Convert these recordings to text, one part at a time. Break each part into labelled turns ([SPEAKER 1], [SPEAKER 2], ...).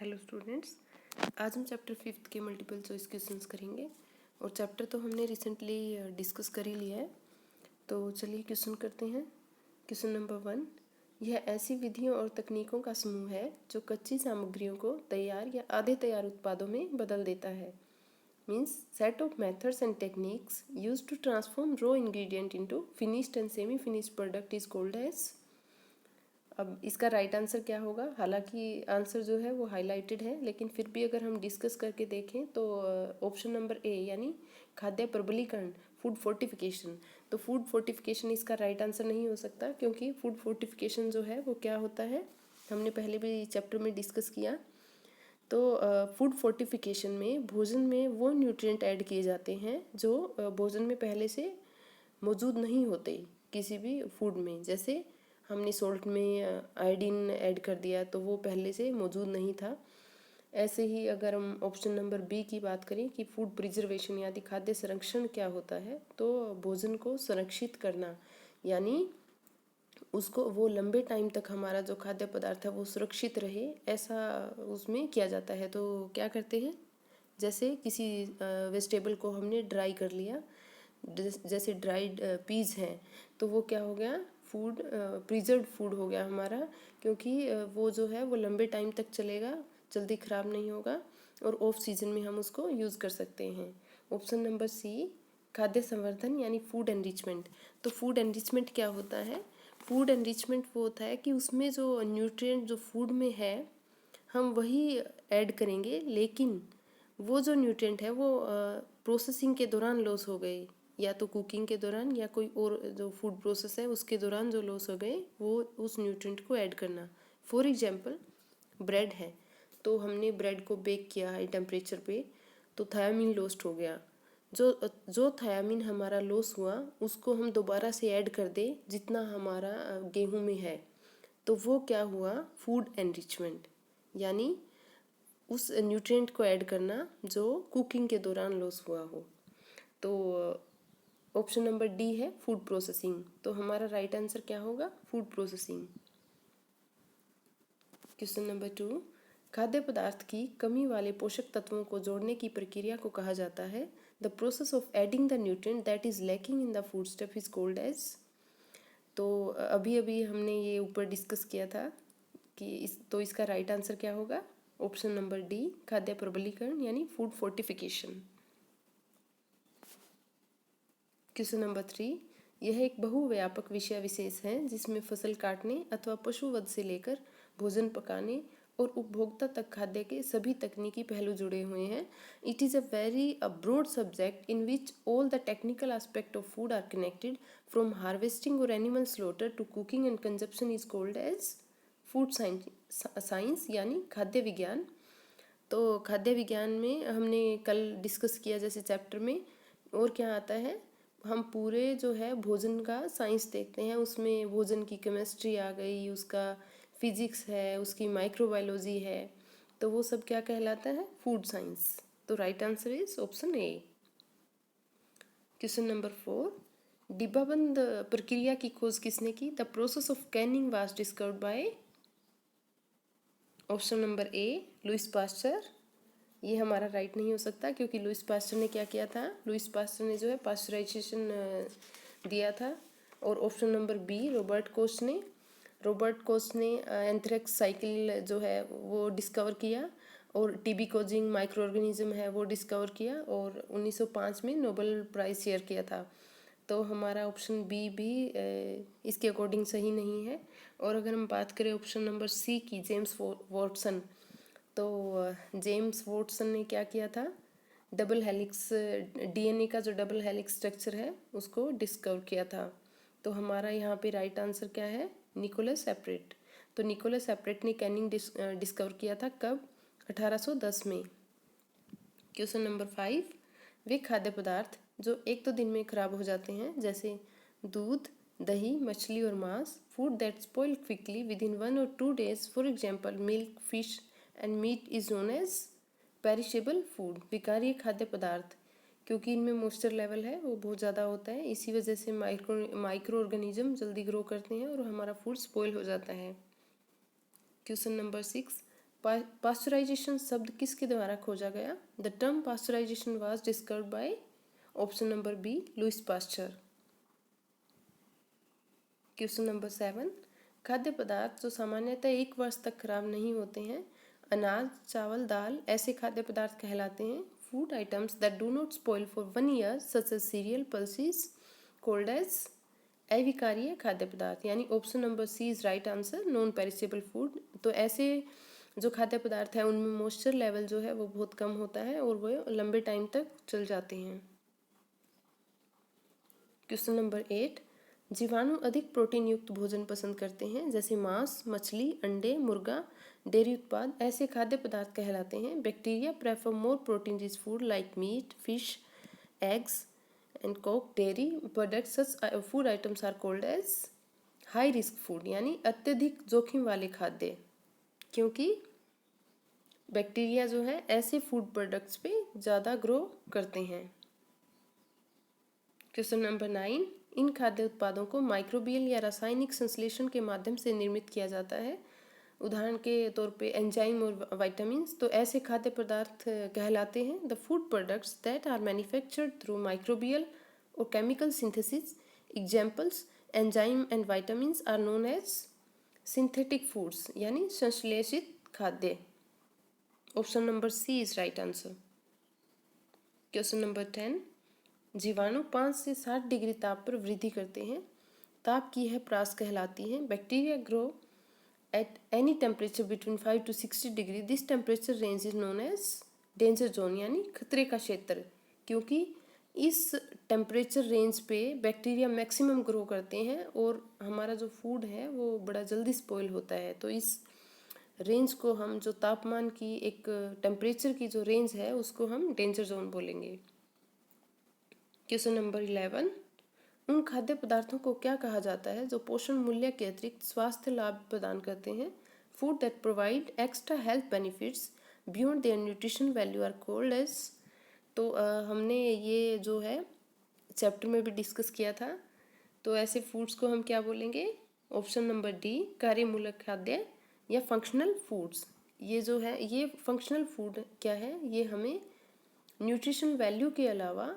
[SPEAKER 1] Hello students, आज हम chapter 5 के मल्टीपल चॉइस क्वेश्चंस करेंगे और चैप्टर तो हमने रिसेंटली डिस्कस कर ही लिया है। तो चलिए क्वेश्चन करते हैं। क्वेश्चन नंबर 1, यह ऐसी विधियों और तकनीकों का समूह है जो कच्ची सामग्रियों को तैयार या आधे तैयार उत्पादों में बदल देता है। Means set of methods and techniques use to transform raw ingredient into finished and semi finished product is called as. अब इसका राइट आंसर क्या होगा? हालांकि आंसर जो है वो हाईलाइटेड है, लेकिन फिर भी अगर हम डिस्कस करके देखें तो ऑप्शन नंबर ए यानी खाद्य प्रबलीकरण, फूड फोर्टिफिकेशन। तो फूड फोर्टिफिकेशन इसका राइट आंसर नहीं हो सकता, क्योंकि फूड फोर्टिफिकेशन जो है वो क्या होता है हमने पहले भी चैप्टर में डिस्कस किया। तो फूड फोर्टिफिकेशन में भोजन में वो न्यूट्रिएंट ऐड किए जाते हैं जो भोजन में पहले से मौजूद नहीं होते किसी भी फूड में। जैसे हमने सॉल्ट में आयोडीन ऐड कर दिया तो वो पहले से मौजूद नहीं था। ऐसे ही अगर हम ऑप्शन नंबर बी की बात करें कि फूड प्रिजर्वेशन यानी खाद्य संरक्षण क्या होता है, तो भोजन को संरक्षित करना यानी उसको वो लंबे टाइम तक हमारा जो खाद्य पदार्थ है वो सुरक्षित रहे, ऐसा उसमें किया जाता है। तो क्या करते हैं, जैसे किसी वेजिटेबल को हमने ड्राई कर लिया, जैसे ड्राइड पीज हैं, तो वो क्या हो गया, फूड प्रिजर्व्ड फूड हो गया हमारा, क्योंकि वो जो है वो लंबे टाइम तक चलेगा, जल्दी ख़राब नहीं होगा और ऑफ सीजन में हम उसको यूज़ कर सकते हैं। ऑप्शन नंबर सी खाद्य संवर्धन यानी फूड एनरिचमेंट। तो फूड एनरिचमेंट क्या होता है? फूड एनरिचमेंट वो होता है कि उसमें जो न्यूट्रिएंट जो फूड में है हम वही ऐड करेंगे, लेकिन वो जो न्यूट्रिएंट है वो प्रोसेसिंग के दौरान लॉस हो गए, या तो कुकिंग के दौरान या कोई और जो फूड प्रोसेस है उसके दौरान जो लॉस हो गए वो उस न्यूट्रिएंट को ऐड करना। फॉर एग्जांपल ब्रेड है, तो हमने ब्रेड को बेक किया हाई टेम्परेचर पे, तो थायामीन लॉस्ट हो गया। जो थायामीन हमारा लॉस हुआ उसको हम दोबारा से ऐड कर दे जितना हमारा गेहूं में है, तो वो क्या हुआ, फूड एनरिचमेंट, यानी उस न्यूट्रिएंट को ऐड करना जो कुकिंग के दौरान लॉस हुआ हो। तो ऑप्शन नंबर डी है फूड प्रोसेसिंग। तो हमारा राइट आंसर क्या होगा, फूड प्रोसेसिंग। क्वेश्चन नंबर 2, खाद्य पदार्थ की कमी वाले पोषक तत्वों को जोड़ने की प्रक्रिया को कहा जाता है। The process of adding the nutrient that is lacking in the food stuff is called as. तो अभी अभी हमने ये ऊपर डिस्कस किया था कि इसका राइट आंसर क्या होगा, ऑप्शन नंबर डी खाद्य प्रबलीकरण यानी फूड फोर्टिफिकेशन। क्वेश्चन नंबर 3, यह एक बहुव्यापक विषय विशेष है जिसमें फसल काटने अथवा पशुवध से लेकर भोजन पकाने और उपभोक्ता तक खाद्य के सभी तकनीकी पहलू जुड़े हुए हैं। It is a broad subject in which all the technical aspect of food are connected from harvesting और animal slaughter to cooking and consumption is called as food science यानी खाद्य विज्ञान। तो खाद्य विज्ञान में हमने कल डिस्कस किया जैसे चैप्टर में, और क्या आता है, हम पूरे जो है भोजन का साइंस देखते हैं। उसमें भोजन की केमिस्ट्री आ गई, उसका फिजिक्स है, उसकी माइक्रोबायोलॉजी है, तो वो सब क्या कहलाता है, फूड साइंस। तो right answer is option A. Question number 4, डिब्बाबंद प्रक्रिया की खोज किसने की? The process of canning was discovered by, option number A Louis Pasteur. ये हमारा राइट नहीं हो सकता, क्योंकि लुइस पास्चर ने क्या किया था, लुइस पास्चर ने जो है पास्चराइजेशन दिया था। और option number B Robert Koch ने एंथ्रेक्स साइकिल जो है वो डिस्कवर किया, और टीबी कोजिंग माइक्रो ऑर्गेनिज्म है वो डिस्कवर किया, और 1905 में नोबेल प्राइज़ शेयर किया था। तो हमारा ऑप्शन बी भी इसके अकॉर्डिंग सही नहीं है। और अगर हम बात करें ऑप्शन नंबर सी की, जेम्स वॉटसन, तो जेम्स वॉटसन ने क्या किया था, डबल हेलिक्स डीएनए का जो डबल हेलिक्स स्ट्रक्चर है उसको डिस्कवर किया था। तो हमारा यहाँ पे राइट आंसर क्या है, निकोलस एपरेट। तो निकोलस एपरेट ने कैनिंग डिस्कवर किया था कब, 1810 में। क्वेश्चन नंबर 5, वे खाद्य पदार्थ जो एक दो दिन में खराब हो जाते हैं, जैसे दूध, दही, मछली और मांस, food that spoil quickly within 1 और 2 days, for example milk, fish and meat is known as perishable food. विकार्य खाद्य पदार्थ, क्योंकि इनमें मॉइस्चर लेवल है वो बहुत ज़्यादा होता है, इसी वजह से माइक्रो ऑर्गेनिज्म जल्दी ग्रो करते हैं और हमारा फूड स्पॉइल हो जाता है। क्वेश्चन नंबर 6, पास्चराइजेशन शब्द किसके द्वारा खोजा गया? The term pasteurization was discovered by option number B, Louis Pasteur. Question number 7, खाद्य पदार्थ जो सामान्यतः 1 वर्ष तक खराब नहीं होते हैं, अनाज, चावल, दाल ऐसे खाद्य पदार्थ कहलाते हैं। Food items that do not spoil for 1 year such as cereal, pulses, called as अविकारीय खाद्य पदार्थ, यानी option number C is right answer, non perishable food. तो ऐसे जो खाद्य पदार्थ है उनमें मॉइस्चर लेवल जो है वो बहुत कम होता है और वो लंबे टाइम तक चल जाते हैं। क्वेश्चन नंबर 8, जीवाणु अधिक प्रोटीन युक्त भोजन पसंद करते हैं, जैसे मांस, मछली, अंडे, मुर्गा, डेयरी उत्पाद ऐसे खाद्य पदार्थ कहलाते हैं। Bacteria prefer more protein rich food like meat, fish, eggs and coke. Dairy products such food items are called as high risk food, यानी अत्यधिक जोखिम वाले खाद्य, क्योंकि बैक्टीरिया जो है ऐसे फूड प्रोडक्ट्स पे ज़्यादा ग्रो करते हैं। क्वेश्चन नंबर 9, इन खाद्य उत्पादों को माइक्रोबियल या रासायनिक संश्लेषण के माध्यम से निर्मित किया जाता है, उदाहरण के तौर पे एंजाइम और विटामिन्स। तो ऐसे खाद्य पदार्थ कहलाते हैं the food products that are manufactured through microbial और chemical synthesis. Examples enzyme and vitamins are known as synthetic foods, यानी संश्लेषित खाद्य। Option number C is right answer. Question number 10, जीवाणु 5 से 60 डिग्री ताप पर वृद्धि करते हैं, ताप की यह प्रास कहलाती है। Bacteria grow at any temperature between 5 to 60 degree, this temperature range is known as danger zone, यानी खतरे का क्षेत्र, क्योंकि इस टेम्परेचर रेंज पे बैक्टीरिया मैक्सिमम ग्रो करते हैं और हमारा जो फूड है वो बड़ा जल्दी स्पॉइल होता है। तो इस रेंज को हम, जो तापमान की एक टेम्परेचर की जो रेंज है उसको हम डेंजर जोन बोलेंगे। क्वेश्चन नंबर 11, उन खाद्य पदार्थों को क्या कहा जाता है जो पोषण मूल्य के अतिरिक्त स्वास्थ्य लाभ प्रदान करते हैं? Food that provide extra health benefits beyond their nutrition value are called as. तो हमने ये जो है चैप्टर में भी डिस्कस किया था। तो ऐसे फूड्स को हम क्या बोलेंगे? ऑप्शन नंबर डी, कार्यमूलक खाद्य या फंक्शनल फूड्स। ये जो है ये फंक्शनल फूड क्या है? ये हमें न्यूट्रिशन वैल्यू के अलावा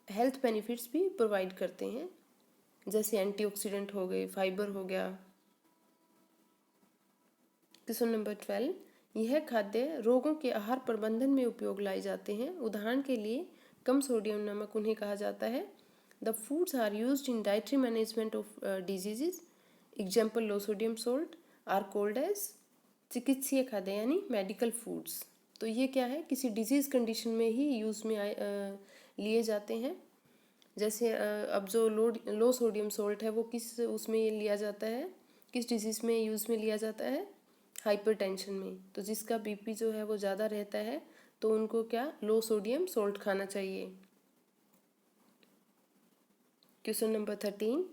[SPEAKER 1] हेल्थ बेनिफिट्स भी प्रोवाइड करते हैं, जैसे एंटीऑक्सीडेंट हो गए, फाइबर हो गया। क्वेश्चन नंबर 12, यह खाद्य रोगों के आहार प्रबंधन में उपयोग लाए जाते हैं, उदाहरण के लिए कम सोडियम नमक उन्हें कहा जाता है। The foods are used in dietary management of diseases, example low sodium salt are called as चिकित्सीय खाद्य, यानी मेडिकल फूड्स। तो ये क्या है? किसी डिजीज कंडीशन में ही यूज़ में लिए जाते हैं। जैसे अब जो लो सोडियम सोल्ट है वो किस उसमें लिया जाता है, किस डिजीज़ में यूज़ में लिया जाता है? हाइपरटेंशन में। तो जिसका बीपी जो है वो ज़्यादा रहता है तो उनको क्या, लो सोडियम सोल्ट खाना चाहिए। क्वेश्चन नंबर 13,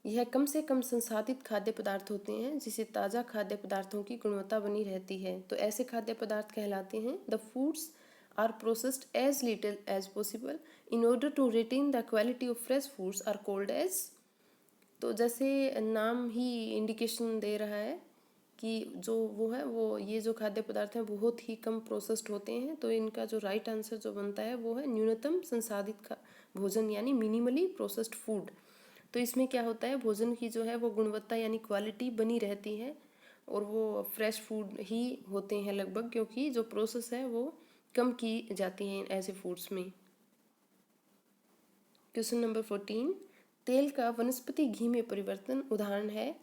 [SPEAKER 1] यह कम से कम संसाधित खाद्य पदार्थ होते हैं जिसे ताज़ा खाद्य पदार्थों की गुणवत्ता बनी रहती है। तो ऐसे खाद्य पदार्थ कहलाते हैं the foods are processed as little as possible in order to retain the quality of fresh foods are called as. तो जैसे नाम ही इंडिकेशन दे रहा है कि जो वो है वो ये जो खाद्य पदार्थ हैं बहुत ही कम प्रोसेस्ड होते हैं, तो इनका जो राइट आंसर जो बनता है वो है न्यूनतम संसाधित भोजन, यानी मिनिमली प्रोसेस्ड फूड। तो इसमें क्या होता है, भोजन की जो है वो गुणवत्ता यानी क्वालिटी बनी रहती है और वो फ्रेश फूड ही होते हैं लगभग, क्योंकि जो प्रोसेस है वो कम की जाती हैं ऐसे फूड्स में। क्वेश्चन नंबर 14, तेल का वनस्पति घी में परिवर्तन उदाहरण है।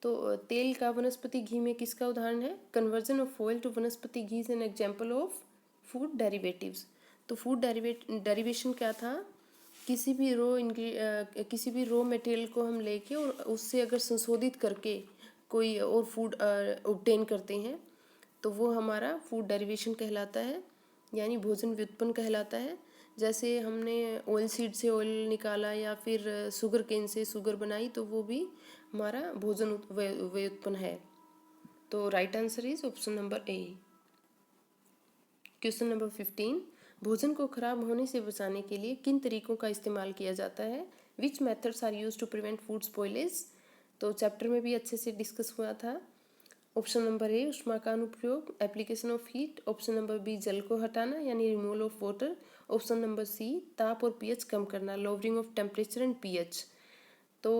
[SPEAKER 1] तो तेल का वनस्पति घी में किसका उदाहरण है? Conversion of oil to vanaspati ghee is an example of food derivatives. तो फूड डेरिवेशन क्या था? किसी भी रो मटेरियल को हम लेके और उससे अगर संशोधित करके कोई और फूड ऑब्टेन करते हैं तो वो हमारा फूड डेरिवेशन कहलाता है, यानी भोजन व्युत्पन्न कहलाता है। जैसे हमने ऑयल सीड से ऑयल निकाला या फिर शुगर केन से शुगर बनाई तो वो भी हमारा भोजन व्युत्पन्न है। तो right answer is option number A. Question number 15, भोजन को खराब होने से बचाने के लिए किन तरीकों का इस्तेमाल किया जाता है? Which methods are use to prevent food spoilage? तो चैप्टर में भी अच्छे से डिस्कस हुआ था। ऑप्शन नंबर ए ऊष्मा का अनुप्रयोग, application of heat. Option number B जल को हटाना यानी removal of water. Option number C ताप और पीएच कम करना, lowering of temperature and pH. तो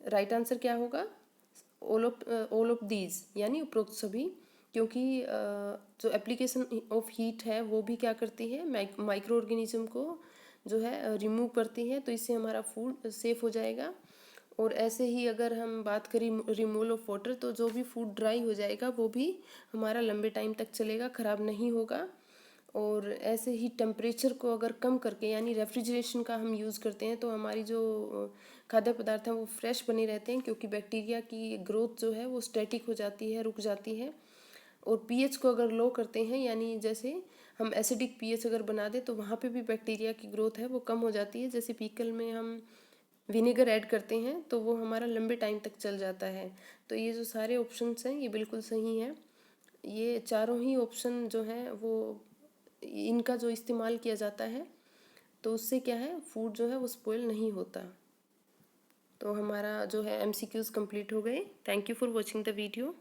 [SPEAKER 1] राइट आंसर क्या होगा? ऑल ऑफ दीज यानी उपरोक्त सभी, क्योंकि जो एप्लीकेशन ऑफ हीट है वो भी क्या करती है, माइक्रो ऑर्गेनिज्म को जो है रिमूव करती है, तो इससे हमारा फूड सेफ हो जाएगा। और ऐसे ही अगर हम बात करें रिमूवल ऑफ वाटर, तो जो भी फूड ड्राई हो जाएगा वो भी हमारा लंबे टाइम तक चलेगा, ख़राब नहीं होगा। और ऐसे ही टेम्परेचर को अगर कम करके यानी रेफ्रिजरेशन का हम यूज़ करते हैं, तो हमारी जो खाद्य पदार्थ हैं वो फ्रेश बने रहते हैं, क्योंकि बैक्टीरिया की ग्रोथ जो है वो स्टैटिक हो जाती है, रुक जाती है। और पीएच को अगर लो करते हैं, यानी जैसे हम एसिडिक पीएच अगर बना दें, तो वहाँ पे भी बैक्टीरिया की ग्रोथ है वो कम हो जाती है। जैसे पीकल में हम विनेगर ऐड करते हैं तो वो हमारा लंबे टाइम तक चल जाता है। तो ये जो सारे ऑप्शंस हैं ये बिल्कुल सही हैं। ये चारों ही ऑप्शन जो हैं वो इनका जो इस्तेमाल किया जाता है, तो उससे क्या है, फूड जो है वो स्पॉइल नहीं होता। तो हमारा जो है MCQs कंप्लीट हो गए। Thank you for watching the video.